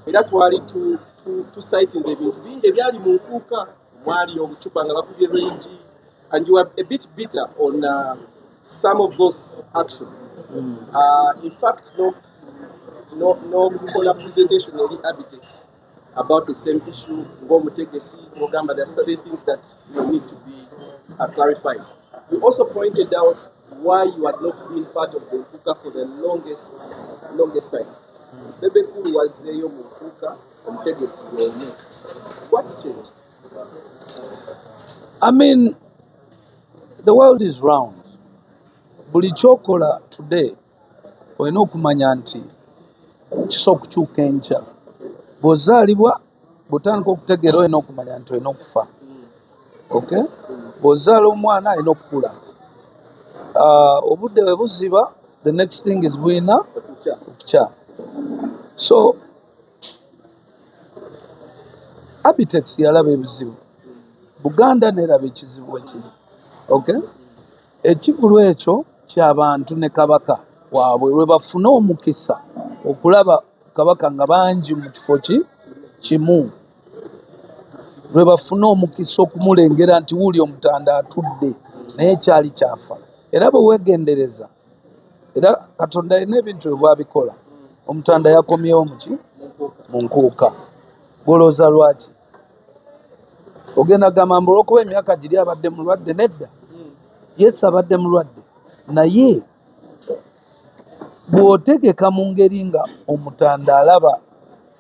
era twali tusitinze ebintu bingi ebyali mu nkuuka mwali obucupa nga bakubye range and you are a bit bitter on some of those actions. In fact no kukola presentation eri Abitex about the same issue ng'omutegesi ogamba there are certain things that need to be clarified. You also pointed out why you had not been part of the Nkuka for the longest time. Bebe Kulu wazeyo mu Nkuka omutegesi y'omu. What's changed? I mean, the world is round. Buli kyokola today olina okumanya nti kisobola okukyuka enkya. Bw'ozaalibwa bw'otandika okutegeera olina okumanya nti olina okufa. Okay? Bw'ozaala omwana alina okukula. Obudde bwe buziba, the next thing is buyina okukya. So Abitex yalaba ebizibu. Buganda neraba ekizibu ekiri. Okay? Ekivulu ekyo ky'abantu ne Kabaka waabwe lwe bafuna omukisa okulaba Kabaka nga bangi mu kifo kimu. Lwe bafuna omukisa okumulengera nti wuuli Omutanda atudde naye kyali kyafa. Era bwe weegendereza, era Katonda alina ebintu bye bw'abikola. Omutanda yakomyewo mu nkuuka. Golooza lwaki? Ogenda gamba mbu olw'okuba emyaka giri abadde mulwadde nedda. Yesu abadde mulwadde. Naye bw'otegeka mu ngeri nga Omutanda alaba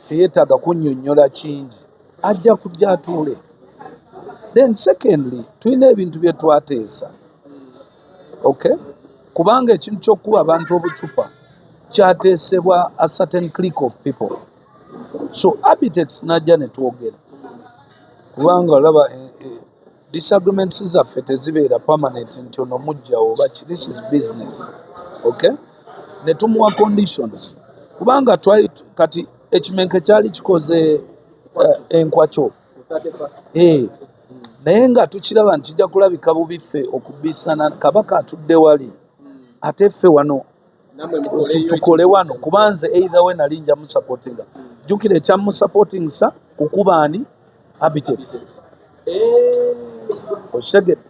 teyeetaaga kunnyonnyola kingi, ajja kujja atuule. Then secondly, tulina ebintu bye twateesa. Okay? Kubanga ekintu ky'okuba abantu obucupa kyateesebwa a certain clique of people. So Abitex najja ne twogera. Kubanga olaba disagreements zaffe tezibeera permanent nti ono mujjawo oba this is business. Okay? Ne tumuwa conditions. Kubanga twali kati ekimenke kyali kikoze enkwakyo. Naye nga tukiraba nti kijja kulabika bubiffe okubisana Kabaka atudde wali. Ate ffe wano tukole wano kubanze either we nali nja musupportinga. Jjukira ekyamusupporting sa kukubaani Abitex. Okitegedde.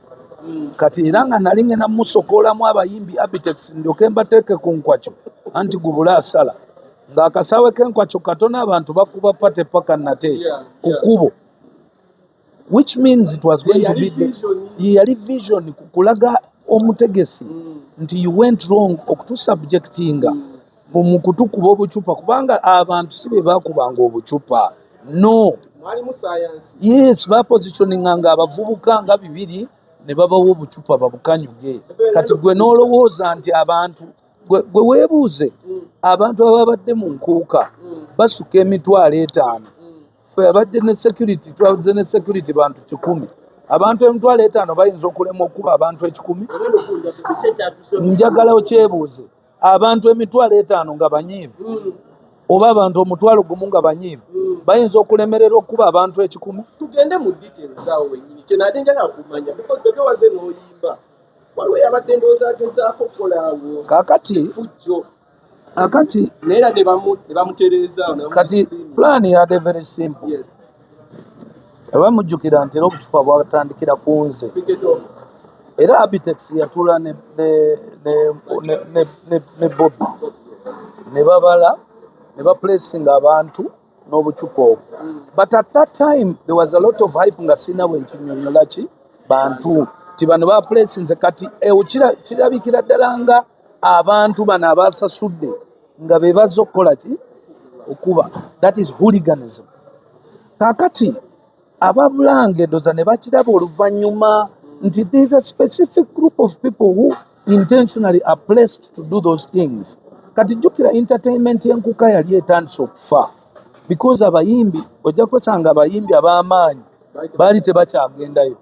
Kati era nga nali ngenda musokoolamu abayimbi Abitex ndyoke mbateeke ku nkwakyo anti gubula asala. Ng'akasaawe k'enkwakyo katono abantu bakuba pate paka nate ku kkubo. Which means it was going to be yali vision kukulaga omutegesi nti you went wrong okutusubjectinga mu kutukuba obucupa kubanga abantu si be bakubanga obucupa. No. Yes, bapositioninganga abavubuka nga bibiri ne babawo obucupa babukanyuge. Kati gwe n'olowooza nti abantu gwe weebuuze abantu ababadde mu nkuuka basuka emitwalo 5. Ffe abadde ne security twabuze ne security bantu 100. Abantu emitwalo 5 bayinza okulema okuba abantu 10. Njagala okyebuuze abantu emitwalo 5 nga banyiivu oba abantu omutwalo gumu nga banyiivu bayinza okulemerera okuba abantu 10. Tugende mu details awo wenyini kyenadde njagala kumanya because bebe waze n'oyimba waliwo yabadde ndowooza agezaako okolaawo akati naye ne bamutereeza. Kati plan yadde very simple. Yes. Bamujjukira nti era obucupa bwatandikira ku nze. Era Abitex yatula ne Bobby ne babala ne baplacing abantu n'obucupa obwo. But at that time there was a lot of hype nga sina bwe nkinyonnyola ki bantu ti bano baplacinze kati kirabikira ddala nga abantu bano abasasudde nga be bazza okukola ki okuba. That is hooliganism. Kakati ababulange doza ne bakiraba oluvannyuma nti there is a specific group of people who intentionally are placed to do those things. Kati jjukira entertainment y'enkuka yali etandise okufa because abayimbi ojja kwesanga abayimbi ab'amaanyi baali tebakyagendayo.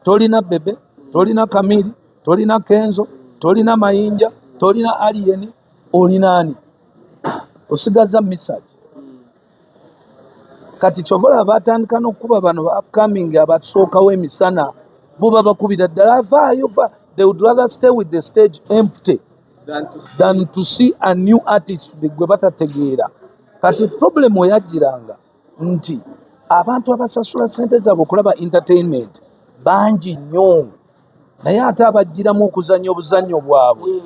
Tolina Bebe, tolina Kamiri, tolina Kenzo, tolina Mayinja, tolina Alien, olina ani? Osigaza Message. Kati kyovola batandika n'okuba bano upcoming abatusookawo emisana bo babakubira ddala vaayo. They would rather stay with the stage empty than to see a new artist gwe batategeera. kati problem eyajjiranga nti abantu abasasula ssente zaabwe okulaba entertainment bangi nnyo naye ate abajjiramu okuzannya obuzannyo bwabwe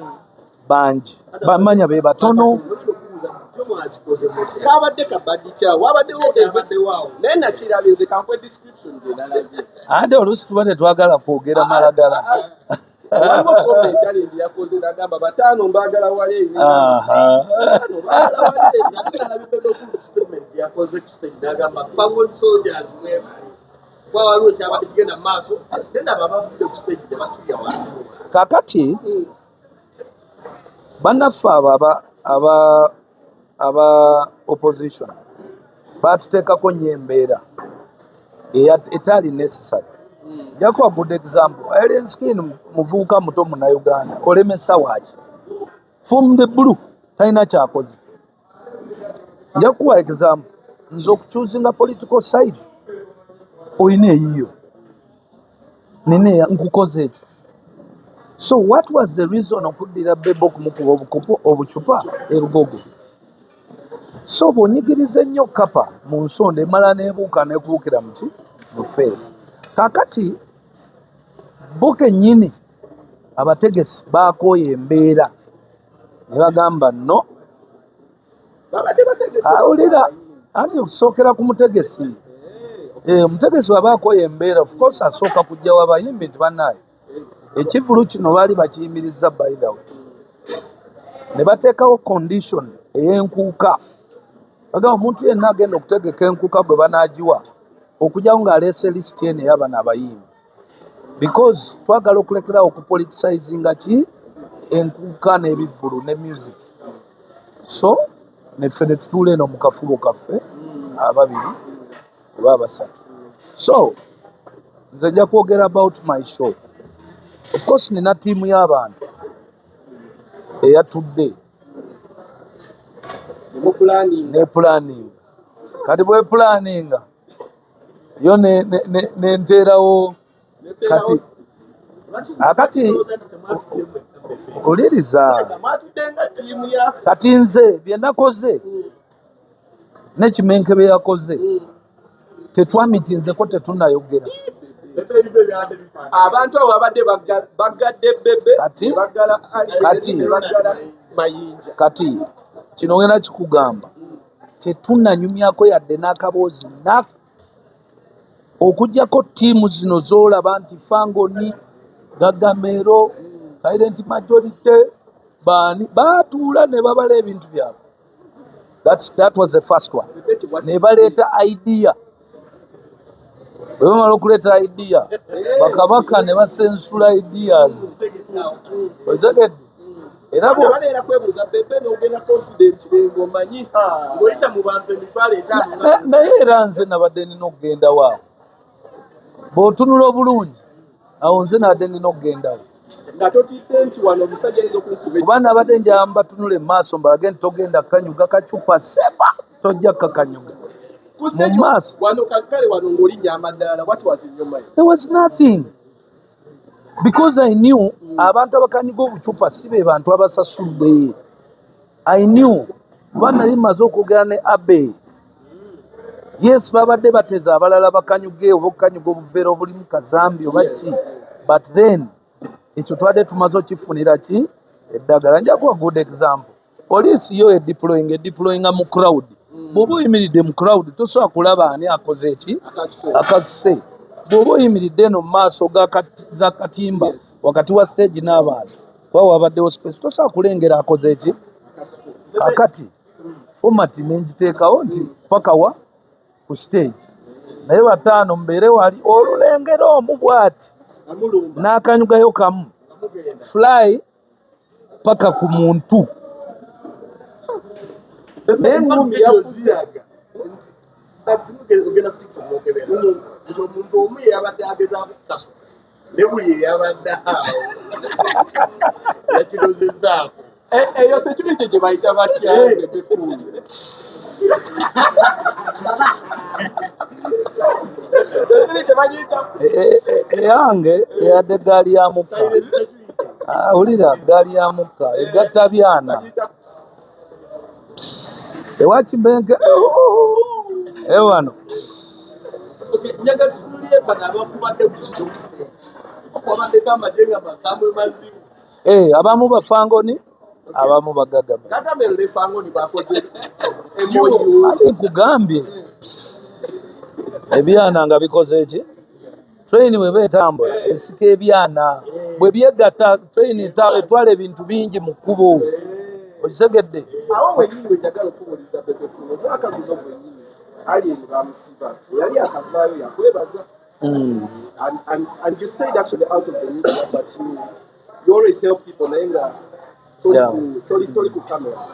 bangi bamanya be batono. kabadde kabaddi kyawo wabaddewo naye nakirabye nze kankwe description gye nalabye ate oluusi tuba tetwagala kwogera malagala. waliwo comment challenge yakoze nagamba bataano mbaagala wale yakoze nagamba Power Soldiers waliwo kyabadde kigenda mu maaso nendaba bavudde ku stage tebatulya wansi. Kakati bannaffe aba opposition batuteekako nnyo embeera etaali necessary. Njakuwa good example. Alien Skin muvubuka muto Munnayuganda olemesa waaki from the blue talina kyakoze. Njakuwa example nze okukyuzinga political side oyina eyiyo nine nkukoze ekyo. So what was the reason okuddira Bebo okumukuba obucupa erugogo? So bw'onyigiriza ennyo kapa mu nsonda emala neebuuka nekuukira muki mu face. Kakati bo kennyini abategesi baakooya embeera ne bagamba no awulira anti okusookera ku mutegesi. Omutegesi waba akooya embeera of course asooka kujjawo abayimbi nti bannaaye ekivulu kino baali bakiyimiriza by the way ne bateekawo condition ey'enkuuka bagamba omuntu yenna agenda okutegeka enkuuka gwe banaagiwa okujyawo ng'aleese lisiti eno ey'abano abayimbi because twagala okulekerawo okupoliticizinga ki enkuuka n'ebivulu ne music. So neffe ne tutuula eno mu kafubo kaffe ababiri oba abasatu. So nze nja kwogera about my show. Of course nina ttiimu y'abantu eyatudde ne planning kati bwe planninga yo nenteerawo kati akati oliriza kati nze bye nakoze n'ekimenkebe yakoze tetwamitinzeko tetunayogera. Abantu abo babadde bagadde Bebe kati kino ngenda kikugamba tetunanyumyako yadde n'akaboozi nako okugjako ttiimu zino z'olaba nti Fangoni, Gagamero, Silent Majority baani baatuula ne babala ebintu byabwe. That was the first one. Ne baleeta idea. Bwe bamala okuleeta idea bakabaka ne basensula ideas. Otegedde era baleera kwebuuza Bebe n'ogenda confident ng'omanyi ng'oyita mu bantu emitwalo etaano naye era nze nabadde nina okugenda waawo bw'otunula obulungi awo nze nabadde nina okugendawo nga totidde nti wano omusajja ayinza okunkuba kuba nabadde njaba mbatunula emaaso mbage nti togenda kukanyuga kacupa seba tojja kukanyuga mu maaso. Wano kale wano ng'olinnya amadaala what was in your mind? There was nothing because I knew abantu abakanyuga obucupa si be bantu abasasuludde. I knew kuba nali maze okwogera ne Abe. Yes, babadde bateza abalala bakanyuge oba okukanyuga obuveera obulimu kazambi oba ki, but then ekyo twadde tumaze okifunira ki eddagala. Njakuwa good example. Poliisi yo edeployinga mu crowd. Bw'oba oyimiridde mu crowd tosobola kulaba ani akoze eki akasuse. Bw'oba oyimiridde eno mu maaso za katimba wakati wa stage n'abantu waba wabaddewo space tosobola kulengera akoze eki kakati format nenjiteekawo nti paka wa ku stage naye bataano mbeere wali olulengera omu bw'ati n'akanyugayo kamu fly paka ku muntu n'engumi yakuziyaga ogenda kutikimokebera nti omuntu omu yeyabadde agezaako kukaso ne buli eyabadde awo yakirozezzaako eyo security gye bayita batya eyange eyadde gaali ya mukka awulira gaali ya mukka egatta byana ewakimbenke ewano Okay, njagala tutunuulire bano abakubadde ku kino okubaddeko amajenga magambo mazibu. abamu bafangoni abamu bagagama Kagambe lefangoni bakoze emoyo. ali kugambye ebyana nga bikoze eki train bwe betambula esika ebyana bwe byegatta train etwala ebintu bingi mu kkubo okisegedde Awo wenyini wenjagala okubuuliza Bebe Cool, omwaka guno gwennyini Alien bamusiba yali akavaayo yakwebaza. And you stayed actually out of the media, but you always help people naye nga toli ku camera.